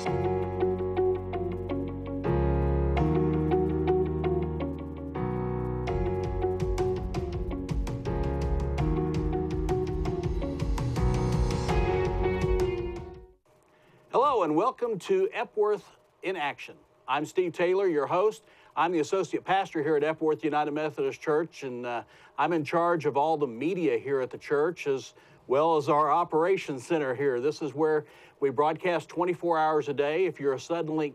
Hello and welcome to Epworth in Action. I'm Steve Taylor, your host. I'm the associate pastor here at Epworth United Methodist Church, and I'm in charge of all the media here at the church as well as our operations center here. This is where we broadcast 24 hours a day. If you're a Suddenlink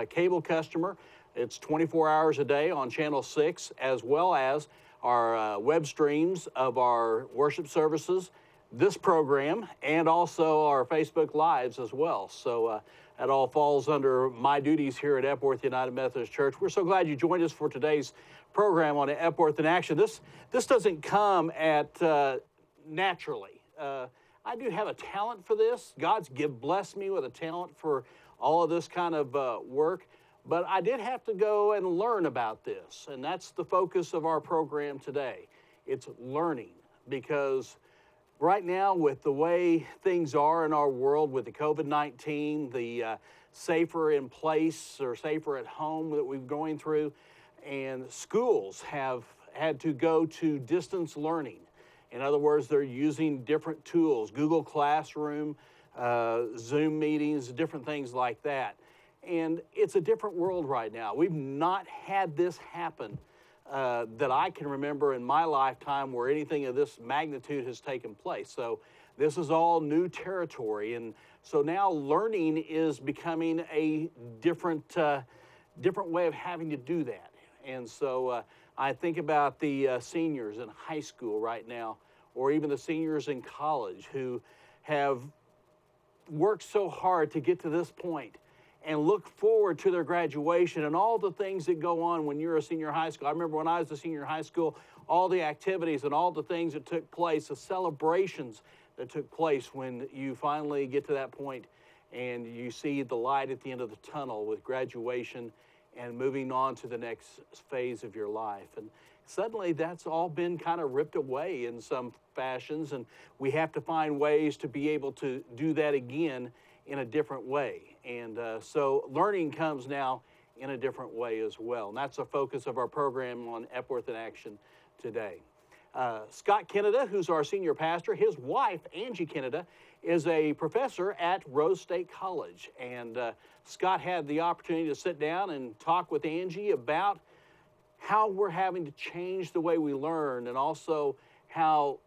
cable customer, it's 24 hours a day on Channel 6, as well as our web streams of our worship services, this program, and also our Facebook Lives as well. So that all falls under my duties here at Epworth United Methodist Church. We're so glad you joined us for today's program on Epworth in Action. This doesn't come at naturally. I do have a talent for this. God's blessed me with a talent for all of this kind of work, but I did have to go and learn about this, and that's the focus of our program today. It's learning, because right now, with the way things are in our world with the COVID-19, the safer in place or safer at home that we're going through, and schools have had to go to distance learning. In other words, they're using different tools, Google Classroom, Zoom meetings, different things like that. And it's a different world right now. We've not had this happen that I can remember in my lifetime where anything of this magnitude has taken place. So this is all new territory. And so now learning is becoming a different way of having to do that. And so I think about the seniors in high school right now, or even the seniors in college who have worked so hard to get to this point and look forward to their graduation and all the things that go on when you're a senior high school. I remember when I was a senior high school, all the activities and all the things that took place, the celebrations that took place when you finally get to that point and you see the light at the end of the tunnel with graduation and moving on to the next phase of your life. And suddenly that's all been kind of ripped away in some fashions, and we have to find ways to be able to do that again in a different way. And so learning comes now in a different way as well. And that's the focus of our program on Epworth in Action today. Scott Kennedy, who's our senior pastor, his wife, Angie Kennedy, is a professor at Rose State College. And Scott had the opportunity to sit down and talk with Angie about how we're having to change the way we learn, and also how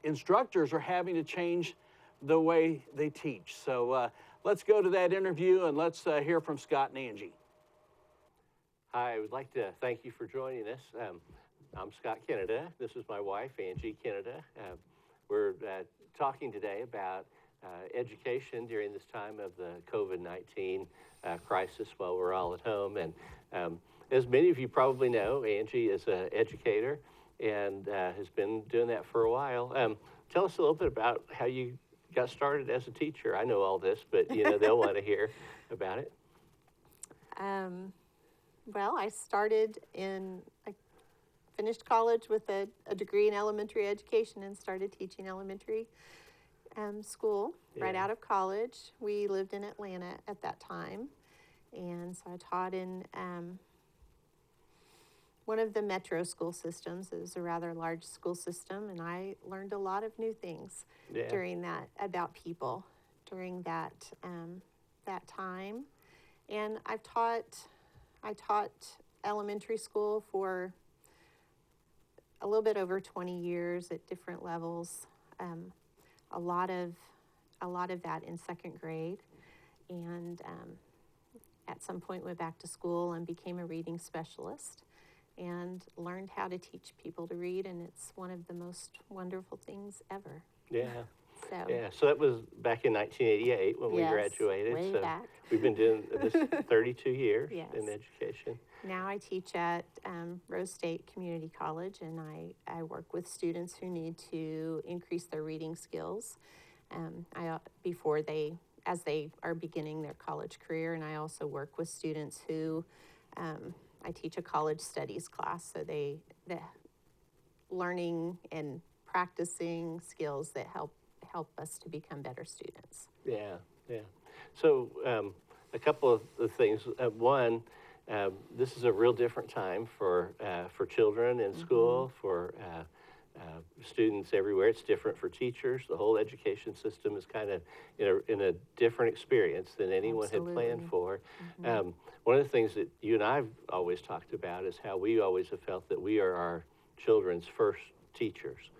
instructors are having to change the way they teach. So let's go to that interview and let's hear from Scott and Angie. Hi, I would like to thank you for joining us. I'm Scott Kennedy. This is my wife, Angie Kennedy. We're talking today about education during this time of the COVID-19 crisis while we're all at home. And as many of you probably know, Angie is an educator and has been doing that for a while. Tell us a little bit about how you got started as a teacher. I know all this, but they'll want to hear about it. Well, I finished college with a degree in elementary education and started teaching elementary school right out of college. We lived in Atlanta at that time, and so I taught in one of the metro school systems. It was a rather large school system, and I learned a lot of new things during that about people during that time. And I taught elementary school for a little bit over 20 years at different levels. A lot of that in second grade, and at some point went back to school and became a reading specialist and learned how to teach people to read, and it's one of the most wonderful things ever. So that was back in 1988 when we graduated. Way back. We've been doing this 32 years in education. Now I teach at Rose State Community College, and I work with students who need to increase their reading skills as they are beginning their college career. And I also work with students who I teach a college studies class, so the learning and practicing skills that help us to become better students. So a couple of things. One, this is a real different time for children in school, for students everywhere. It's different for teachers. The whole education system is kind of in a different experience than anyone had planned for. One of the things that you and I've always talked about is how we always have felt that we are our children's first teachers.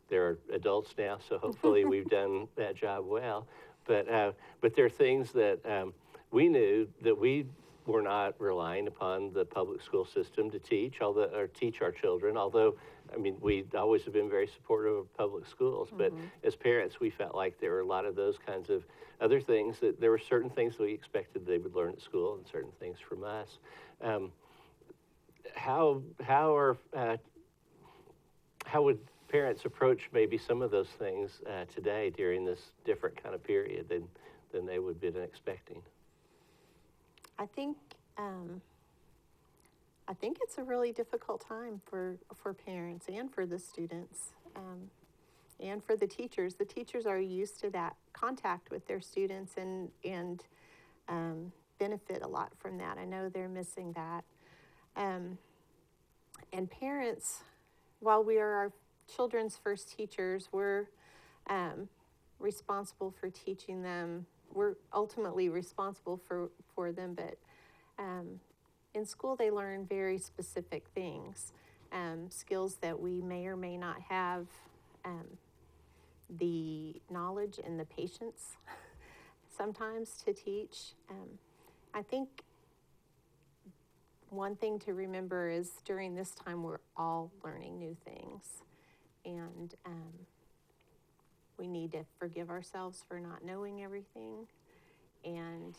They're adults now, so hopefully we've done that job well. But there are things that we knew that we were not relying upon the public school system to teach, or teach our children. Although, I mean, we always have been very supportive of public schools. But as parents, we felt like there were a lot of those kinds of other things, that there were certain things that we expected they would learn at school, and certain things from us. How would parents approach maybe some of those things today during this different kind of period than they would have been expecting? I think it's a really difficult time for parents and for the students, and for the teachers. The teachers are used to that contact with their students and benefit a lot from that. I know they're missing that. And parents, while we are our children's first teachers, we're responsible for teaching them. We're ultimately responsible for them, but in school they learn very specific things, skills that we may or may not have the knowledge and the patience sometimes to teach. I think one thing to remember is during this time we're all learning new things, and we need to forgive ourselves for not knowing everything, and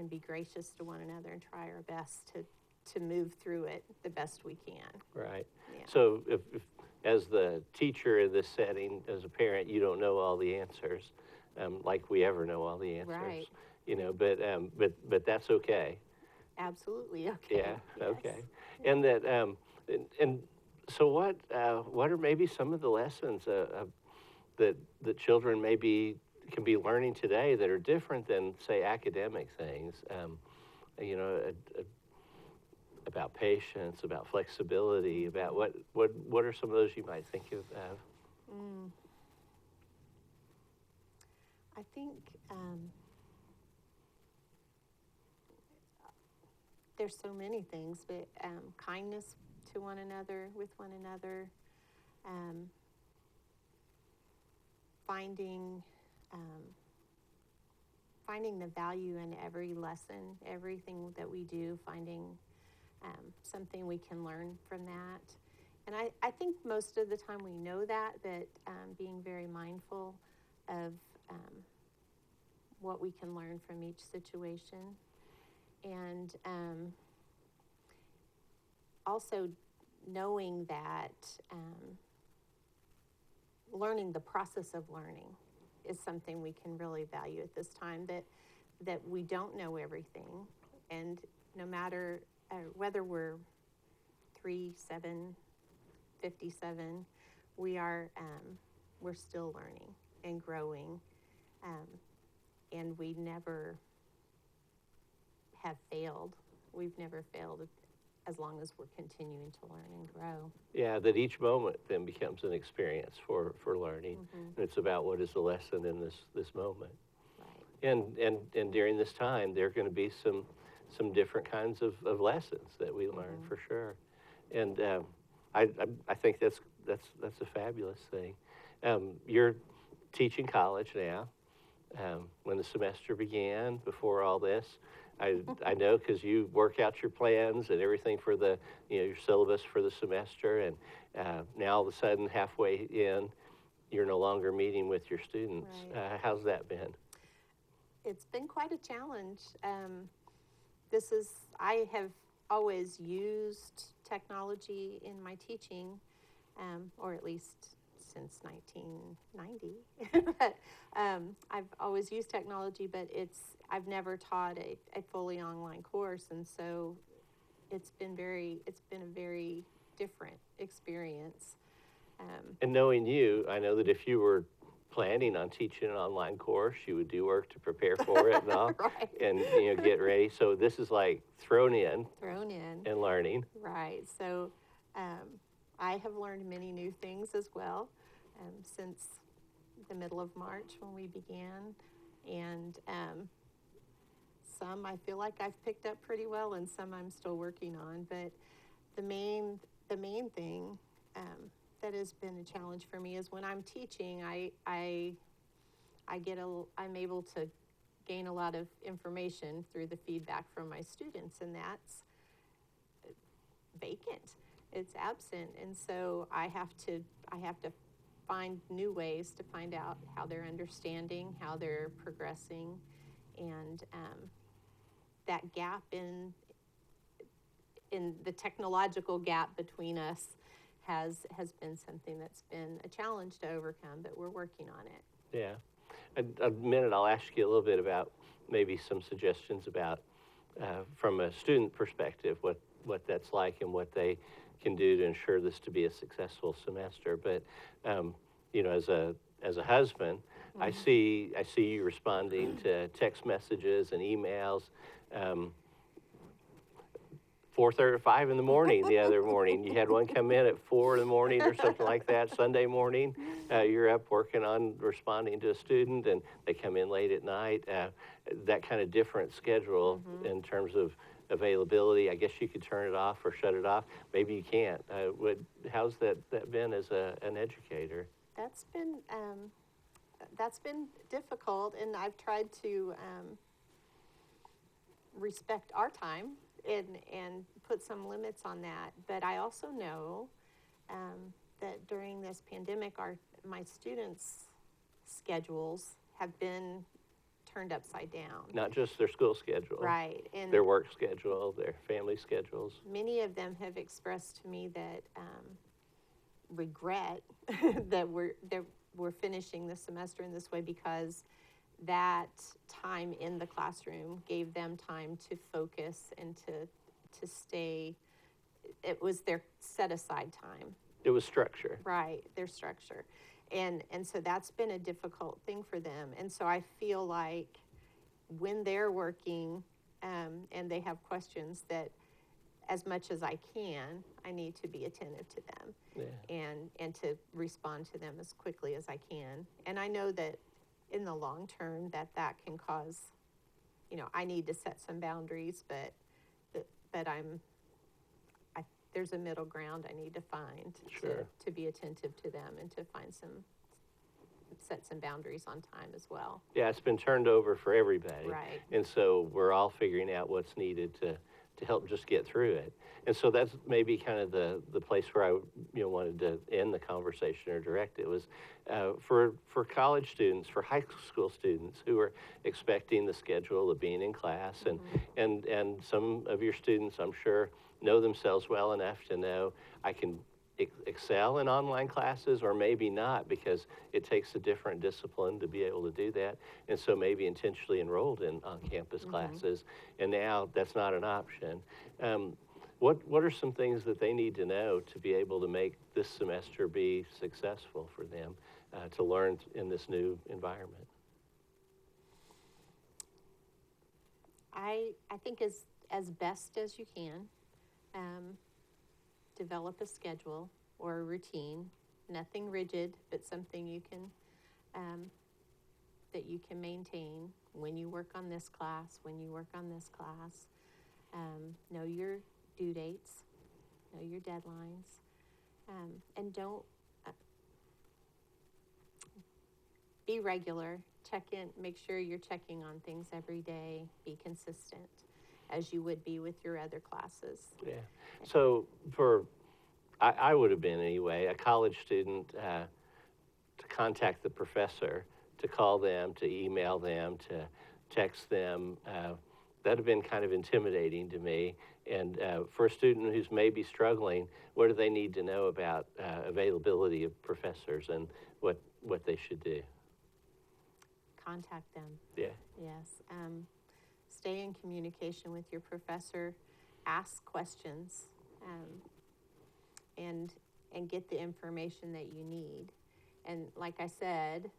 be gracious to one another and try our best to move through it the best we can. Right. Yeah. So if as the teacher in this setting, as a parent, you don't know all the answers, like we ever know all the answers. Right. You know, but that's okay. Absolutely okay. Yeah. Yes. Okay. And that and so what are maybe some of the lessons that children maybe can be learning today that are different than, say, academic things? You know, about patience, about flexibility, about what are some of those you might think of? I think there's so many things, but kindness to one another, with one another, finding the value in every lesson, everything that we do, finding something we can learn from that. And I think most of the time we know that, but being very mindful of what we can learn from each situation. And also knowing that learning, the process of learning, is something we can really value at this time, that we don't know everything. And no matter whether we're 3, 7, 57, we're still learning and growing, and we never have failed. We've never failed as long as we're continuing to learn and grow. Yeah, that each moment then becomes an experience for learning. And it's about what is the lesson in this moment. Right. And during this time, there are going to be some different kinds of lessons that we learn, for sure. And I think that's a fabulous thing. You're teaching college now. When the semester began, before all this, I know, because you work out your plans and everything for the, your syllabus for the semester, and now all of a sudden, halfway in, you're no longer meeting with your students. Right. How's that been? It's been quite a challenge. I have always used technology in my teaching, or at least since 1990. But I've always used technology, but I've never taught a fully online course, and so it's been a very different experience. And knowing you, I know that if you were planning on teaching an online course. You would do work to prepare for it and all, Right. and get ready. So this is like thrown in and learning. Right. So I have learned many new things as well since the middle of March when we began, and some I feel like I've picked up pretty well, and some I'm still working on. But the main thing that has been a challenge for me is when I'm teaching, I'm able to gain a lot of information through the feedback from my students, and that's vacant. It's absent, and so I have to find new ways to find out how they're understanding, how they're progressing, and that gap in the technological gap between us has been something that's been a challenge to overcome, but we're working on it. Yeah. A minute, I'll ask you a little bit about maybe some suggestions about, from a student perspective, what that's like and what they can do to ensure this to be a successful semester. But, as a husband, mm-hmm. I see you responding to text messages and emails. 4:30 or 5 in the morning the other morning. You had one come in at 4 in the morning or something like that, Sunday morning. You're up working on responding to a student, and they come in late at night. That kind of different schedule mm-hmm. in terms of availability. I guess you could turn it off or shut it off. Maybe you can't. How's that been as an educator? That's been difficult, and I've tried to respect our time and put some limits on that. But I also know that during this pandemic, my students' schedules have been turned upside down. Not just their school schedule. Right. And their work schedule, their family schedules. Many of them have expressed to me that regret that we're finishing the semester in this way, because that time in the classroom gave them time to focus and to stay. It was their set aside time. It was structure. Right, their structure. And so that's been a difficult thing for them. And so I feel like when they're working and they have questions, that as much as I can, I need to be attentive to them. Yeah. and to respond to them as quickly as I can. And I know that in the long term that can cause, I need to set some boundaries, but there's a middle ground I need to find. Sure. to be attentive to them and to set some boundaries on time as well. Yeah, it's been turned over for everybody. Right. And so we're all figuring out what's needed to help just get through it. And so that's maybe kind of the place where I wanted to end the conversation or direct it, was for college students, for high school students who are expecting the schedule of being in class, mm-hmm. and some of your students, I'm sure, know themselves well enough to know I can excel in online classes, or maybe not, because it takes a different discipline to be able to do that, and so maybe intentionally enrolled in on-campus mm-hmm. classes, and now that's not an option. What are some things that they need to know to be able to make this semester be successful for them, to learn in this new environment? I think as best as you can, develop a schedule or a routine, nothing rigid, but something you can that you can maintain. When you work on this class, know your due dates, know your deadlines, and don't be regular. Check in, make sure you're checking on things every day. Be consistent, as you would be with your other classes. Yeah. So I would have been anyway, a college student, to contact the professor, to call them, to email them, to text them. That would have been kind of intimidating to me. And for a student who's maybe struggling, what do they need to know about availability of professors and what they should do? Contact them. Yeah. Yes. Stay in communication with your professor. Ask questions, and get the information that you need. And like I said,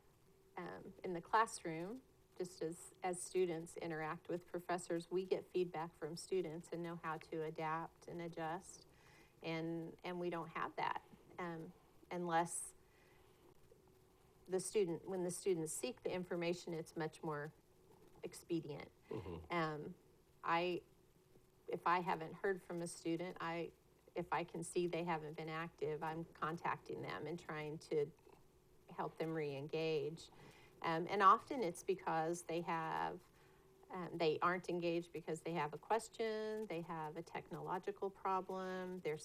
in the classroom, just as students interact with professors, we get feedback from students and know how to adapt and adjust. And we don't have that unless when the students seek the information, it's much more expedient. If I haven't heard from a student, if I can see they haven't been active, I'm contacting them and trying to help them re-engage. And often it's because they aren't engaged because they have a question, they have a technological problem, they're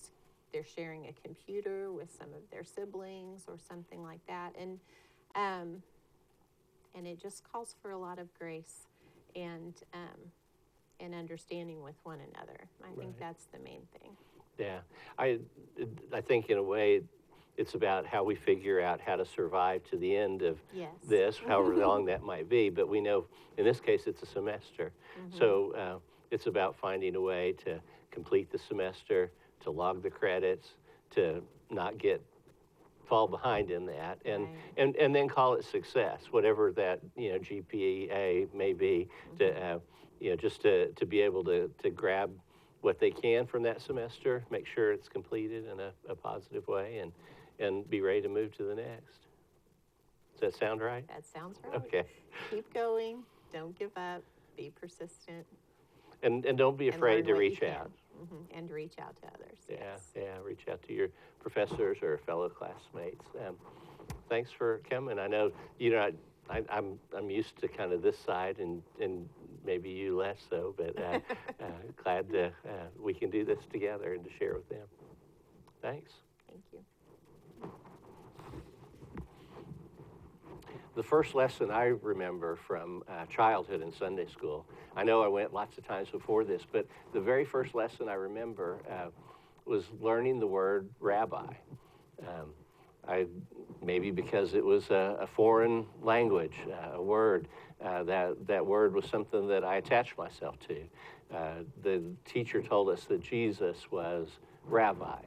sharing a computer with some of their siblings or something like that. And it just calls for a lot of grace and understanding with one another. I think that's the main thing. Yeah, I think in a way it's about how we figure out how to survive to the end of this, however long that might be. But we know in this case it's a semester. So it's about finding a way to complete the semester, to log the credits, to not fall behind in that, and then call it success, whatever that GPA may be, to just to be able to grab what they can from that semester, make sure it's completed in a positive way, and be ready to move to the next. Does that sound right? That sounds right. Okay. Keep going. Don't give up. Be persistent. And don't be afraid to reach out. And reach out to others. Yeah, reach out to your professors or fellow classmates. Thanks for coming. I know, I'm used to kind of this side, and maybe you less so, but glad that we can do this together and to share with them. Thanks. Thank you. The first lesson I remember from childhood in Sunday school, I know I went lots of times before this, but the very first lesson I remember was learning the word rabbi. Maybe because it was a foreign language, a word. That word was something that I attached myself to. The teacher told us that Jesus was rabbi,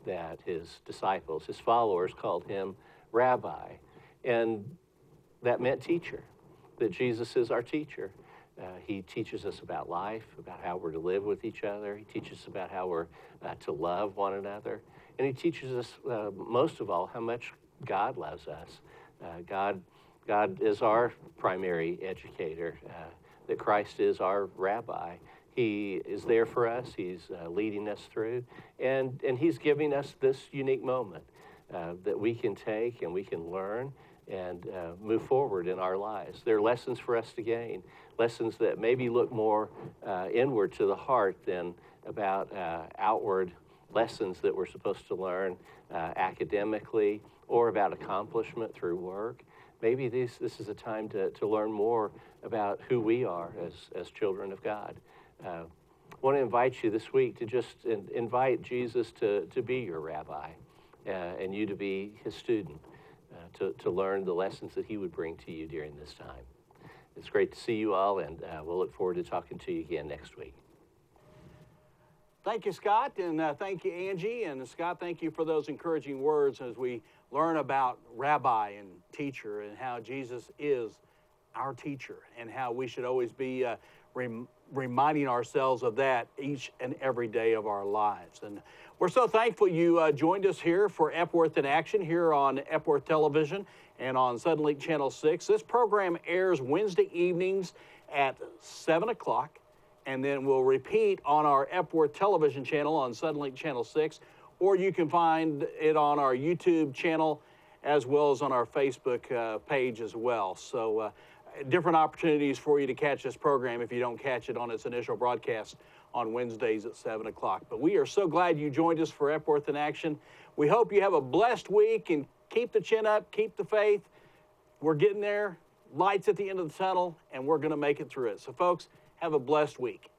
that his disciples, his followers, called him rabbi. And that meant teacher, that Jesus is our teacher. He teaches us about life, about how we're to live with each other. He teaches us about how we're to love one another. And he teaches us, most of all, how much God loves us. God is our primary educator, that Christ is our rabbi. He is there for us. He's leading us through. And he's giving us this unique moment that we can take and we can learn and move forward in our lives. There are lessons for us to gain, lessons that maybe look more inward to the heart than about outward lessons that we're supposed to learn academically or about accomplishment through work. Maybe this is a time to learn more about who we are as children of God. I want to invite you this week to just invite Jesus to be your rabbi and you to be his student, to learn the lessons that he would bring to you during this time. It's great to see you all, and we'll look forward to talking to you again next week. Thank you, Scott, and thank you, Angie. And Scott, thank you for those encouraging words as we learn about rabbi and teacher and how Jesus is our teacher and how we should always be reminding ourselves of that each and every day of our lives. And we're so thankful you joined us here for Epworth in Action here on Epworth Television and on Suddenlink Channel 6. This program airs Wednesday evenings at 7 o'clock, and then we'll repeat on our Epworth Television channel on Suddenlink Channel 6, or you can find it on our YouTube channel as well as on our Facebook page as well. So different opportunities for you to catch this program if you don't catch it on its initial broadcast on Wednesdays at 7 o'clock. But we are so glad you joined us for Epworth in Action. We hope you have a blessed week and keep the chin up, keep the faith. We're getting there, lights at the end of the tunnel, and we're going to make it through it. So folks, have a blessed week.